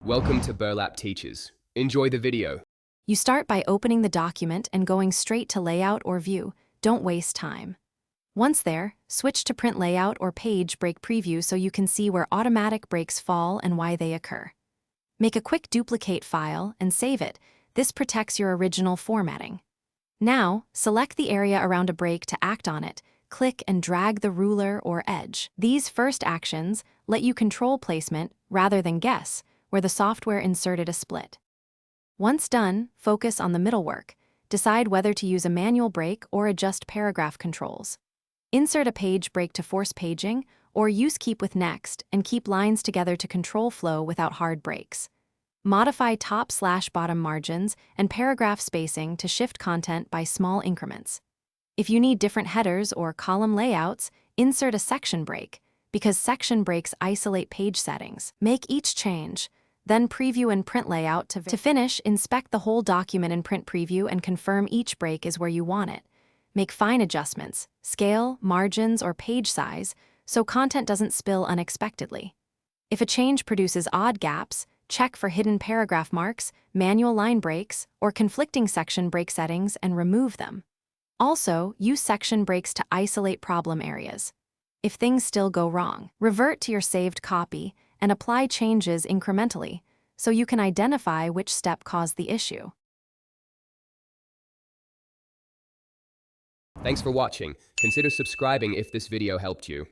Welcome to Burlap Teachers. Enjoy the video. You start by opening the document and going straight to Layout or View. Don't waste time. Once there, switch to Print Layout or Page Break Preview so you can see where automatic breaks fall and why they occur. Make a quick duplicate file and save it. This protects your original formatting. Now, select the area around a break to act on it. Click and drag the ruler or edge. These first actions let you control placement rather than guess where the software inserted a split. Once done, focus on the middle work. Decide whether to use a manual break or adjust paragraph controls. Insert a page break to force paging, or use Keep with Next and keep lines together to control flow without hard breaks. Modify top/bottom margins and paragraph spacing to shift content by small increments. If you need different headers or column layouts, insert a section break, because section breaks isolate page settings. Make each change, then preview and print layout to finish. Inspect the whole document in print preview and confirm each break is where you want it. Make fine adjustments, scale, margins, or page size, so content doesn't spill unexpectedly. If a change produces odd gaps, check for hidden paragraph marks, manual line breaks, or conflicting section break settings and remove them. Also, use section breaks to isolate problem areas. If things still go wrong, revert to your saved copy and apply changes incrementally so you can identify which step caused the issue. Thanks for watching. Consider subscribing if this video helped you.